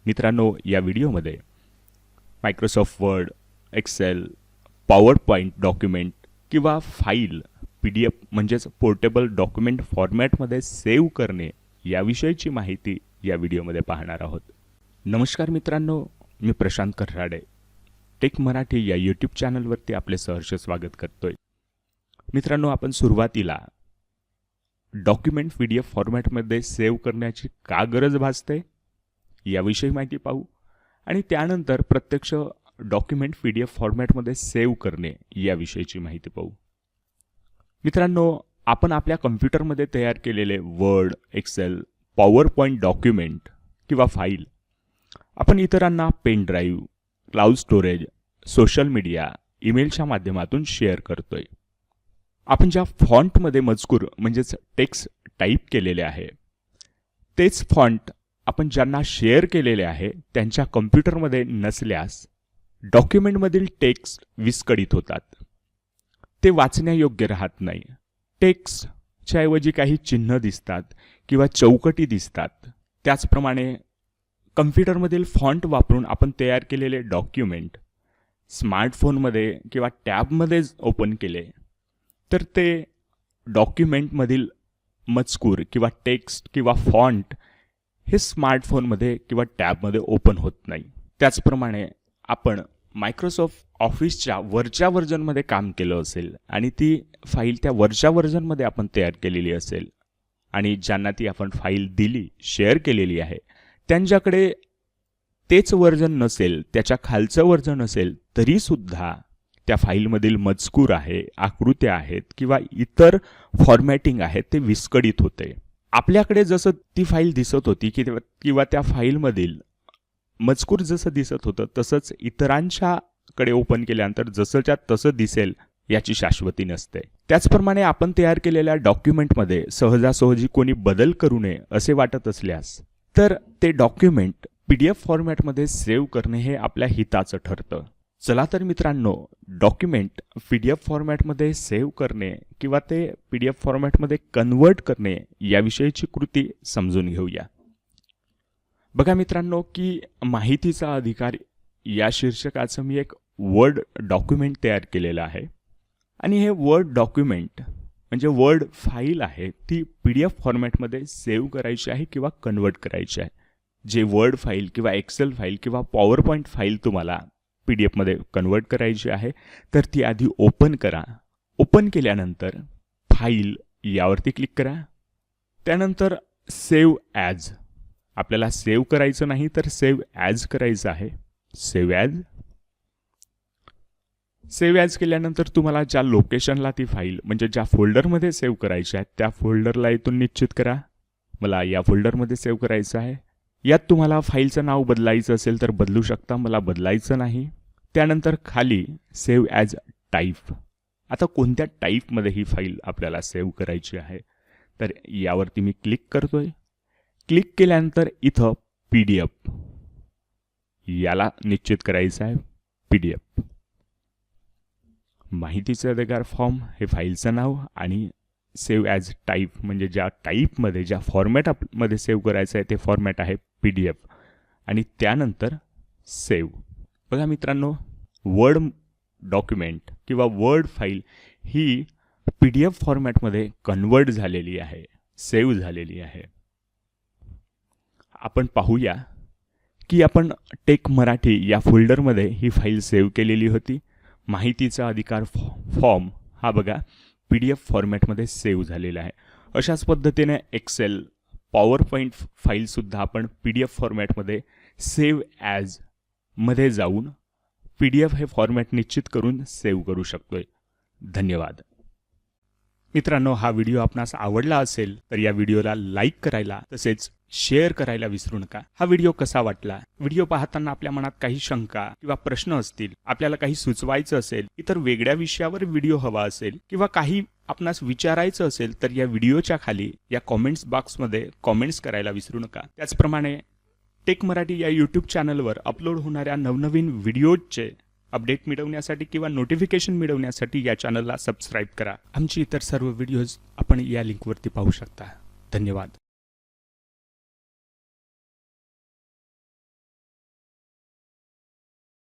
मित्रांनो, या व्हिडिओमध्ये Microsoft Word, Excel, PowerPoint document किंवा फाईल PDF म्हणजेच पोर्टेबल डॉक्युमेंट फॉर्मॅटमध्ये सेव्ह करणे याविषयीची माहिती या व्हिडिओमध्ये पाहणार आहोत. नमस्कार मित्रांनो, मी प्रशांत कराडे टेक मराठी या यूट्यूब चॅनलवरती आपले सहर्ष स्वागत करतोय. मित्रांनो, आपण सुरुवातीला डॉक्युमेंट PDF फॉर्मॅटमध्ये सेव्ह करण्याची का गरज भासते याविषयी माहिती पाहू आणि त्यानंतर प्रत्यक्ष डॉक्युमेंट PDF फॉर्मॅटमध्ये सेव्ह करणे याविषयीची माहिती पाहू. मित्रांनो, आपण आपल्या कॉम्प्युटरमध्ये तयार केलेले Word, Excel, PowerPoint document किंवा फाईल आपण इतरांना pen drive, cloud storage, social media, ईमेलच्या माध्यमातून शेअर करतोय. आपण ज्या फॉन्टमध्ये मजकूर म्हणजेच टेक्स्ट टाईप केलेले आहे तेच फॉन्ट आपण ज्यांना शेअर केलेले आहे त्यांच्या कॉम्प्युटरमध्ये नसल्यास डॉक्युमेंटमधील टेक्स्ट विस्कळीत होतात. ते वाचण्यायोग्य राहत नाही. टेक्स्टच्या ऐवजी काही चिन्ह दिसतात किंवा चौकटी दिसतात. त्याचप्रमाणे कम्प्युटरमधील फॉन्ट वापरून आपण तयार केलेले डॉक्युमेंट स्मार्टफोनमध्ये किंवा टॅबमध्ये ओपन केले तर ते डॉक्युमेंटमधील मजकूर किंवा टेक्स्ट किंवा फॉन्ट हे स्मार्टफोनमध्ये किंवा टॅबमध्ये ओपन होत नाही. त्याचप्रमाणे आपण मायक्रोसॉफ्ट ऑफिसच्या वरच्या व्हर्जनमध्ये काम केलं असेल आणि ती फाईल त्या वरच्या व्हर्जनमध्ये आपण तयार केलेली असेल आणि ज्यांना ती आपण फाईल दिली, शेअर केलेली आहे, त्यांच्याकडे तेच व्हर्जन नसेल, त्याच्या खालचं व्हर्जन असेल तरीसुद्धा त्या फाईलमधील मजकूर आहे, आकृत्या आहेत किंवा इतर फॉर्मॅटिंग आहे ते विस्कळीत होते. आपल्याकडे जसं ती फाईल दिसत होती किंवा त्या फाईलमधील मजकूर जसं दिसत होतं तसंच इतरांच्याकडे ओपन केल्यानंतर जसंच्या तसं दिसेल याची शाश्वती नसते. त्याचप्रमाणे आपण तयार केलेल्या डॉक्युमेंटमध्ये सहजासहजी कोणी बदल करू नये असे वाटत असल्यास तर ते डॉक्युमेंट PDF फॉर्मॅटमध्ये सेव्ह करणे हे आपल्या हिताचं ठरतं. चला तर मित्रांनो, डॉक्युमेंट PDF फॉर्मॅटमध्ये सेव्ह करणे किंवा ते PDF फॉर्मॅटमध्ये कन्वर्ट करणे याविषयीची कृती समजून घेऊया. बघा मित्रांनो, की माहितीचा अधिकार या शीर्षकाचं मी एक वर्ड डॉक्युमेंट तयार केलेलं आहे आणि हे वर्ड डॉक्युमेंट म्हणजे वर्ड फाईल आहे ती PDF फॉर्मॅटमध्ये सेव्ह करायची आहे किंवा कन्वर्ट करायची आहे. जे वर्ड फाईल किंवा एक्सेल फाईल किंवा पॉवर पॉईंट फाईल तुम्हाला PDF मध्ये कन्वर्ट करायची आहे तर ती आधी ओपन करा. ओपन केल्यानंतर फाईल यावरती क्लिक करा. त्यानंतर सेव्ह ॲज, आपल्याला सेव्ह करायचं नाही तर सेव्ह ॲज करायचं आहे. Save as. सेव्ह ॲज केल्यानंतर तुम्हाला ज्या लोकेशनला ती फाईल म्हणजे ज्या फोल्डरमध्ये सेव्ह करायची आहे त्या फोल्डरला इथून निश्चित करा. मला या फोल्डरमध्ये सेव्ह करायचं आहे. यात तुम्हाला फाईलचं नाव बदलायचं असेल तर बदलू शकता, मला बदलायचं नाही. त्यानंतर खाली सेव्ह ॲज टाईप. आता कोणत्या टाईपमध्ये ही फाईल आपल्याला सेव्ह करायची आहे तर यावरती मी क्लिक करतोय. क्लिक केल्यानंतर इथं PDF याला निश्चित करायचं आहे. PDF माहितीचे अधिकार फॉर्म हे फाईलचं नाव आणि सेव्ह ॲज टाईप म्हणजे ज्या टाईपमध्ये ज्या फॉर्मॅटमध्ये सेव्ह करायचं आहे ते फॉर्मॅट आहे PDF आणि त्यानंतर सेव्ह. बघा मित्रांनो, वर्ड डॉक्युमेंट किंवा वर्ड फाईल ही PDF फॉर्मॅटमध्ये कन्वर्ट झालेली आहे, सेव्ह झालेली आहे. आपण पाहूया की आपण टेक मराठी या फोल्डरमध्ये ही फाईल सेव्ह केलेली होती. माहितीचा अधिकार फॉर्म हा बघा PDF फॉर्मॅटमध्ये सेव्ह झालेला आहे. अशाच पद्धतीने एक्सेल, पॉवर पॉईंट फाईलसुद्धा आपण PDF फॉर्मॅटमध्ये सेव्ह ॲज मध्ये जाऊन PDF हे फॉर्मॅट निश्चित करून सेव्ह करू शकतोय. धन्यवाद. मित्रांनो, हा व्हिडिओ आपणास आवडला असेल तर या व्हिडिओला लाईक करायला तसेच शेअर करायला विसरू नका. हा व्हिडिओ कसा वाटला? व्हिडिओ पाहताना आपल्या मनात काही शंका किंवा प्रश्न असतील, आपल्याला काही सुचवायचं असेल, इतर वेगळ्या विषयावर व्हिडिओ हवा असेल किंवा काही आपणास विचारायचं असेल तर या व्हिडिओच्या खाली या कॉमेंट्स बॉक्समध्ये कॉमेंट्स करायला विसरू नका. त्याचप्रमाणे टेक मराठी या यूट्यूब चॅनलवर अपलोड होणाऱ्या नवनवीन व्हिडिओचे अपडेट मिळवण्यासाठी किंवा नोटिफिकेशन मिळवण्यासाठी या चॅनलला सबस्क्राईब करा. आमची इतर सर्व व्हिडिओज आपण या लिंकवरती पाहू शकता. धन्यवाद.